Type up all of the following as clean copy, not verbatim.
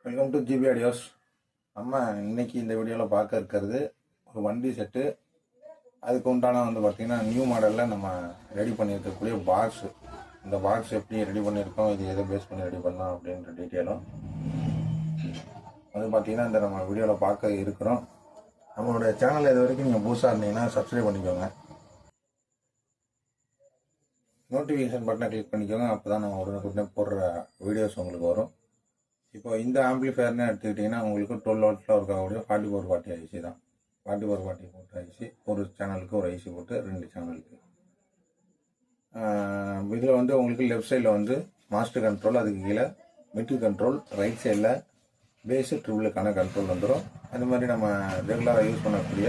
Welcome to GB audios. நம்ம இன்னைக்கு இந்த வீடியோவில் பார்க்க இருக்கிறது ஒரு வண்டி செட்டு. அதுக்கு உண்டான பார்த்திங்கன்னா நியூ மாடலில் நம்ம ரெடி பண்ணியிருக்கக்கூடிய பாக்ஸு. இந்த பாக்ஸ் எப்படி ரெடி பண்ணியிருக்கோம், இது எதை பேஸ் பண்ணி ரெடி பண்ணோம் அப்படின்ற டீட்டெயிலும் பார்த்திங்கன்னா இந்த நம்ம வீடியோவில் பார்க்க இருக்கிறோம். நம்மளுடைய சேனல் இது வரைக்கும் நீங்கள் புதுசாக இருந்தீங்கன்னா சப்ஸ்கிரைப் பண்ணிக்கோங்க, நோட்டிஃபிகேஷன் பட்டனை கிளிக் பண்ணிக்கோங்க. அப்போ தான் நம்ம உடனே போடுற வீடியோஸ் உங்களுக்கு வரும். இப்போ இந்த ஆம்பிளிஃபயர்னு எடுத்துக்கிட்டிங்கன்னா உங்களுக்கு 12 வாட்ஸில் இருக்கக்கூடிய 4440 ஐசி தான். 4440 போட்டு ஐசி, ஒரு சேனலுக்கு ஒரு ஐசி போட்டு 2 சேனலுக்கு. இதில் உங்களுக்கு லெஃப்ட் சைடில் மாஸ்டர் கண்ட்ரோல், அதுக்கு கீழே மிட் கண்ட்ரோல், ரைட் சைடில் பேஸு ட்ரிபிளுக்கான கண்ட்ரோல் வந்துடும். அது மாதிரி நம்ம ரெகுலராக யூஸ் பண்ணக்கூடிய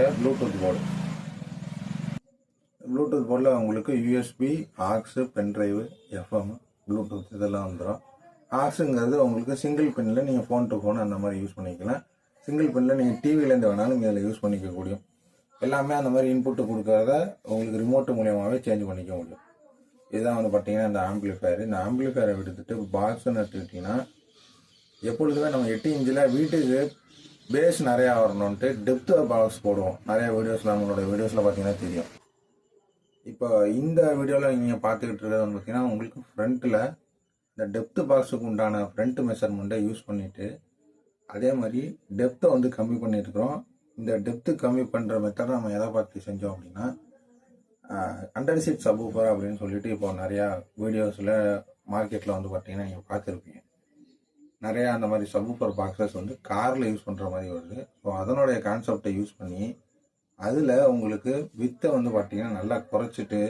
ப்ளூடூத் போர்டில் உங்களுக்கு USB, aux, pendrive, FM, Bluetooth இதெல்லாம் வந்துடும். ஆக்ஸுங்கிறது உங்களுக்கு சிங்கிள் பின்னில் நீங்கள் ஃபோன் டு ஃபோன் அந்த மாதிரி யூஸ் பண்ணிக்கலாம். சிங்கிள் பின்னில் நீங்கள் டிவிலேருந்து வேணாலும் இதில் யூஸ் பண்ணிக்க முடியும். எல்லாமே அந்த மாதிரி இன்புட்டு கொடுக்கறத உங்களுக்கு ரிமோட்டு மூலியமாகவே சேஞ்ச் பண்ணிக்க முடியும். இதுதான் பார்த்தீங்கன்னா இந்த ஆம்பிளிஃபயர். இந்த ஆம்பிளிஃபயரை விடுத்துட்டு பாக்ஸ்ன்னு எடுத்துக்கிட்டிங்கன்னா எப்பொழுதுமே நம்ம 8 இன்ச்சில் வீட்டுக்கு பேஸ் நிறையா வரணுன்ட்டு டெப்த் பாக்ஸ் போடுவோம். நிறையா வீடியோஸில் நம்மளோட வீடியோஸில் பார்த்தீங்கன்னா தெரியும். இப்போ இந்த வீடியோவில் நீங்கள் பார்த்துக்கிட்டு இருக்கிறது பார்த்தீங்கன்னா உங்களுக்கு ஃப்ரண்ட்டில் இந்த டெப்த் பாக்ஸுக்கு உண்டான ஃப்ரண்ட் மெஷர்மெண்ட்டை யூஸ் பண்ணிவிட்டு அதே மாதிரி டெப்த்தை கம்மி பண்ணியிருக்கிறோம். இந்த டெப்த்து கம்மி பண்ணுற மெத்தடை நம்ம எதை பார்த்து செஞ்சோம் அப்படின்னா அண்டர் சீட் சப்வூஃபர் அப்படின்னு சொல்லிட்டு இப்போ நிறையா வீடியோஸில் மார்க்கெட்டில் பார்த்தீங்கன்னா நீங்கள் பார்த்துருப்பீங்க. நிறையா அந்த மாதிரி சப்வூஃபர் பாக்ஸஸ் காரில் யூஸ் பண்ணுற மாதிரி வருது. ஸோ அதனுடைய கான்செப்டை யூஸ் பண்ணி அதில் உங்களுக்கு வித்தை பார்த்தீங்கன்னா நல்லா குறைச்சிட்டு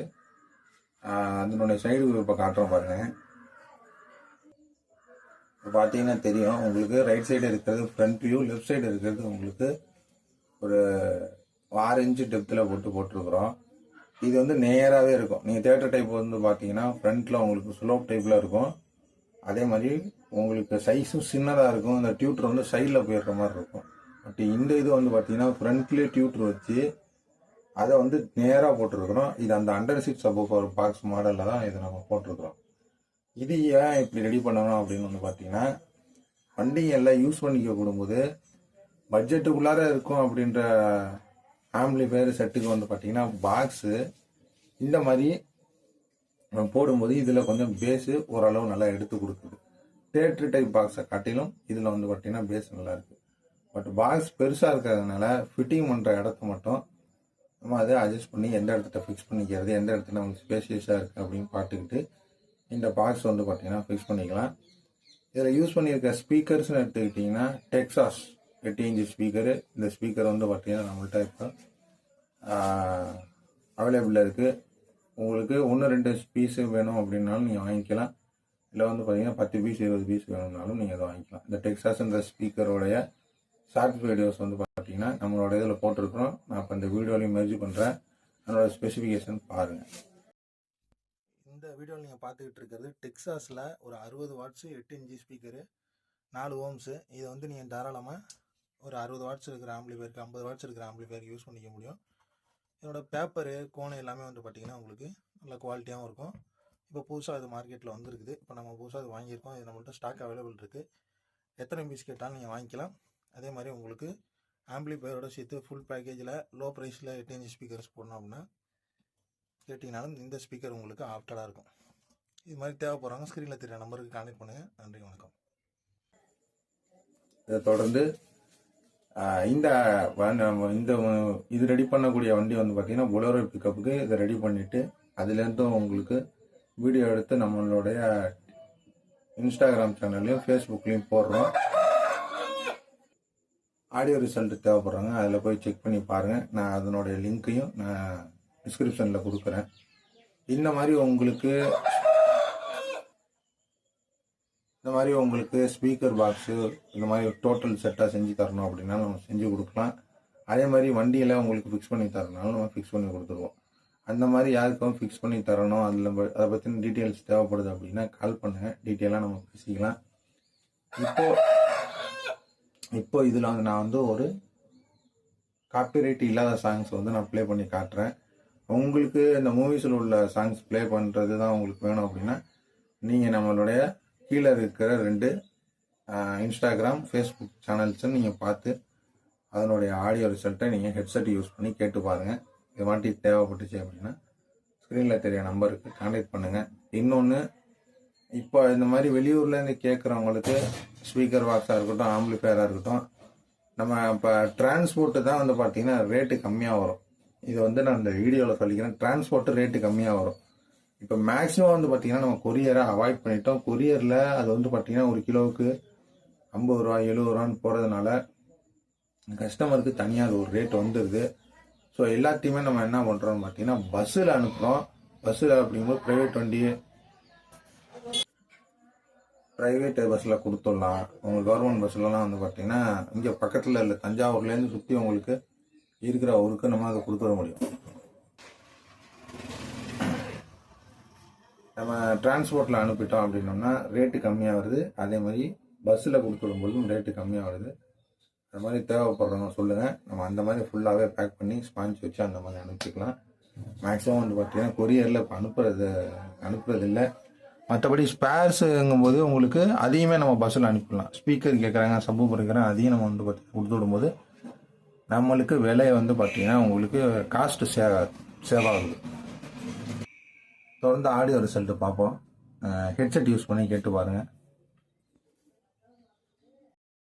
அதனுடைய சைடு வியூ இப்போ காட்டுறோம் பாருங்கள். இப்போ பார்த்தீங்கன்னா தெரியும் உங்களுக்கு, ரைட் சைடு இருக்கிறது ஃப்ரண்ட் வியூ, லெஃப்ட் சைடு இருக்கிறது உங்களுக்கு ஒரு 6 இன்ச்சு டெப்த்தில் போட்டிருக்கிறோம். இது நேராகவே இருக்கும். நீங்கள் தேட்டர் டைப் பார்த்தீங்கன்னா ஃப்ரண்ட்டில் உங்களுக்கு ஸ்லோப் டைப்பில் இருக்கும். அதே மாதிரி உங்களுக்கு சைஸும் சின்னதாக இருக்கும். இந்த டியூட்டர் சைடில் போயிடுற மாதிரி இருக்கும். பட் இந்த இது பார்த்தீங்கன்னா ஃப்ரண்ட்லேயே டியூட்டர் வச்சு அதை நேராக போட்டிருக்கிறோம். இது அந்த அண்டர் சீட் சப்வூஃபர் பாக்ஸ் மாடலில் தான் இதை நம்ம போட்டிருக்கிறோம். இது ஏன் இப்படி ரெடி பண்ணணும் அப்படின்னு பார்த்தீங்கன்னா வண்டிகளில் யூஸ் பண்ணிக்க கூடும்போது பட்ஜெட்டுக்குள்ளார இருக்கும் அப்படின்ற ஆம்பிளிஃபயர் செட்டுக்கு பார்த்தீங்கன்னா பாக்ஸு இந்த மாதிரி போடும்போது இதில் கொஞ்சம் பேஸு ஓரளவு நல்லா எடுத்து கொடுக்குது. தேட்ரு டைப் பாக்ஸை காட்டிலும் இதில் பார்த்தீங்கன்னா பேஸ் நல்லா இருக்குது. பட் பாக்ஸ் பெருசாக இருக்கிறதுனால ஃபிட்டிங் பண்ணுற இடத்த மட்டும் நம்ம அதை அட்ஜஸ்ட் பண்ணி எந்த இடத்துல ஃபிக்ஸ் பண்ணிக்கிறது, எந்த இடத்துல நமக்கு ஸ்பேஷியஸாக இருக்குது அப்படின்னு பார்த்துக்கிட்டு இந்த பாக்ஸ் பார்த்தீங்கன்னா ஃபிக்ஸ் பண்ணிக்கலாம். இதில் யூஸ் பண்ணியிருக்க ஸ்பீக்கர்ஸ்னு எடுத்துக்கிட்டிங்கன்னா டெக்ஸாஸ் 8 இன்ச்சு ஸ்பீக்கரு. இந்த ஸ்பீக்கர் பார்த்தீங்கன்னா நம்மள்கிட்ட இப்போ அவைலபிளாக இருக்குது. உங்களுக்கு 1-2 பீஸு வேணும் அப்படின்னாலும் நீங்கள் வாங்கிக்கலாம். இல்லை பார்த்தீங்கன்னா 10 பீஸ் 20 பீஸ் வேணும்னாலும் நீங்கள் அதை வாங்கிக்கலாம். இந்த டெக்ஸாஸ் இந்த ஸ்பீக்கரோடைய ஷார்ட் வீடியோஸ் பார்த்தீங்கன்னா நம்மளோட இதில் போட்டிருக்கிறோம். நான் இப்போ இந்த வீடியோலையும் மெர்ஜ் பண்ணுறேன். அதனோட ஸ்பெசிஃபிகேஷன் பாருங்கள். இந்த வீடியோவில் நீங்கள் பார்த்துக்கிட்டு இருக்கிறது டெக்ஸாஸில் ஒரு 60 வாட்ஸு 8 இன்ச்சு ஸ்பீக்கரு, 4 ஓம்ஸு. இதை நீங்கள் தாராளமாக ஒரு 60 வாட்ஸ் இருக்கிற ஆம்பிளிஃபயருக்கு, 50 வாட்ஸ் இருக்கிற ஆம்பிளிஃபயருக்கு யூஸ் பண்ணிக்க முடியும். இதோட பேப்பரு, கோணம் எல்லாமே பார்த்தீங்கன்னா உங்களுக்கு நல்ல குவாலிட்டியாகவும் இருக்கும். இப்போ புதுசாக இது மார்க்கெட்டில் வந்துருக்குது. இப்போ நம்ம புதுசாக இது வாங்கியிருக்கோம். இது நம்மள்ட்ட ஸ்டாக் அவைலபிள் இருக்குது. எத்தனை பீஸ் கேட்டாலும் நீங்கள் வாங்கிக்கலாம். அதே மாதிரி உங்களுக்கு ஆம்பிளிஃபயரோட சேர்த்து ஃபுல் பேக்கேஜில் லோ ப்ரைஸில் 8 இன்ச்சு ஸ்பீக்கர்ஸ் போடணும் அப்படின்னா கேட்டிங்கனாலும் இந்த ஸ்பீக்கர் உங்களுக்கு ஆப்டடாக இருக்கும். இது மாதிரி தேவைப்படுறாங்க ஸ்க்ரீனில் தெரிய நம்பருக்கு கான்டெக்ட் பண்ணுங்கள். நன்றி, வணக்கம். இதை தொடர்ந்து இந்த இது ரெடி பண்ணக்கூடிய வண்டி பார்த்தீங்கன்னா பொலேரோ பிக்கப்புக்கு இதை ரெடி பண்ணிவிட்டு அதுலேருந்தும் உங்களுக்கு வீடியோ எடுத்து நம்மளுடைய இன்ஸ்டாகிராம் சேனல்லையும் ஃபேஸ்புக்லேயும் போடுறோம். ஆடியோ ரிசல்ட் தேவைப்படுறாங்க, அதில் போய் செக் பண்ணி பாருங்கள். நான் அதனுடைய லிங்க்கையும் நான் டிஸ்கிரிப்ஷனில் கொடுக்குறேன். இந்த மாதிரி உங்களுக்கு ஸ்பீக்கர் பாக்ஸு இந்த மாதிரி டோட்டல் செட்டாக செஞ்சு தரணும் அப்படின்னா நம்ம செஞ்சு கொடுக்கலாம். அதே மாதிரி வண்டியில் உங்களுக்கு ஃபிக்ஸ் பண்ணி தரனாலும் நம்ம ஃபிக்ஸ் பண்ணி கொடுத்துருவோம். அந்த மாதிரி யாருக்கும் ஃபிக்ஸ் பண்ணி தரணும், அதை பற்றின டீட்டெயில்ஸ் தேவைப்படுது அப்படின்னா கால் பண்ணுங்கள். டீட்டெயிலாக நம்ம பேசிக்கலாம். இப்போ இதில் நான் ஒரு காப்பிரைட் இல்லாத சாங்ஸ் நான் ப்ளே பண்ணி காட்டுறேன். உங்களுக்கு இந்த மூவிஸில் உள்ள சாங்ஸ் ப்ளே பண்ணுறது தான் உங்களுக்கு வேணும் அப்படின்னா நீங்கள் நம்மளுடைய கீழே இருக்கிற 2 இன்ஸ்டாகிராம், ஃபேஸ்புக் சேனல்ஸை நீங்கள் பார்த்து அதனுடைய ஆடியோ ரிசல்ட்டை நீங்கள் ஹெட்செட் யூஸ் பண்ணி கேட்டு பாருங்கள். இது மாதிரி தேவைப்பட்டுச்சு அப்படின்னா ஸ்க்ரீனில் தெரிய நம்பருக்கு கான்டாக்ட் பண்ணுங்கள். இன்னொன்று, இப்போ இந்த மாதிரி வெளியூர்லேருந்து கேட்குறவங்களுக்கு ஸ்பீக்கர் பாக்ஸாக இருக்கட்டும், ஆம்பிளிஃபையராக இருக்கட்டும், நம்ம இப்போ டிரான்ஸ்போர்ட்டு தான் வந்து பார்த்திங்கன்னா ரேட்டு கம்மியாக வரும். இது வந்து நான் இந்த வீடியோவில் சொல்லிக்கிறேன். டிரான்ஸ்போர்ட்டு ரேட்டு கம்மியாக வரும். இப்போ மேக்ஸிமம் வந்து பார்த்திங்கன்னா நம்ம கொரியரை அவாய்ட் பண்ணிட்டோம். கொரியரில் அது வந்து பார்த்திங்கன்னா ஒரு கிலோவுக்கு 50 ரூபா 70 ரூபான்னு போகிறதுனால கஸ்டமருக்கு தனியாக அது ஒரு ரேட் வந்துடுது. ஸோ எல்லாத்தையுமே நம்ம என்ன பண்ணுறோம்னு பார்த்தீங்கன்னா பஸ்ஸில் அனுப்புகிறோம். பஸ்ஸில் அப்படிங்கும்போது ப்ரைவேட் பஸ்ஸில் கொடுத்துடலாம். உங்கள் கவர்மெண்ட் பஸ்ஸிலலாம் வந்து பார்த்தீங்கன்னா இங்கே பக்கத்தில் இல்லை, தஞ்சாவூர்லேருந்து சுற்றி உங்களுக்கு இருக்கிற ஊருக்கு நம்ம அதை கொடுத்துட முடியும். நம்ம டிரான்ஸ்போர்ட்டில் அனுப்பிட்டோம் அப்படின்னோம்னா ரேட்டு கம்மியாக வருது. அதே மாதிரி பஸ்ஸில் கொடுத்துடும்போதும் ரேட்டு கம்மியாக வருது. அது மாதிரி தேவைப்படுறவங்க சொல்லுங்கள். நம்ம அந்த மாதிரி ஃபுல்லாகவே பேக் பண்ணி ஸ்பாஞ்ச் வச்சு அந்த மாதிரி அனுப்பிச்சிக்கலாம். மேக்ஸிமம் வந்து பார்த்தீங்கன்னா கொரியரில் இப்போ அனுப்புறது இல்லை. மற்றபடி ஸ்பேர்ஸுங்கும்போது உங்களுக்கு அதையுமே நம்ம பஸ்ஸில் அனுப்பிடலாம். ஸ்பீக்கர் கேட்குறாங்க, சப்பு கேட்குறாங்க, அதையும் நம்ம வந்து கொடுத்து விடும்போது நம்மளுக்கு விலை வந்து பார்த்தீங்கன்னா உங்களுக்கு காஸ்ட்டு சேவ் ஆகுது. தொடர்ந்து ஆடியோ ரிசல்ட்டு பார்ப்போம். ஹெட்செட் யூஸ் பண்ணி கேட்டு பாருங்கள்.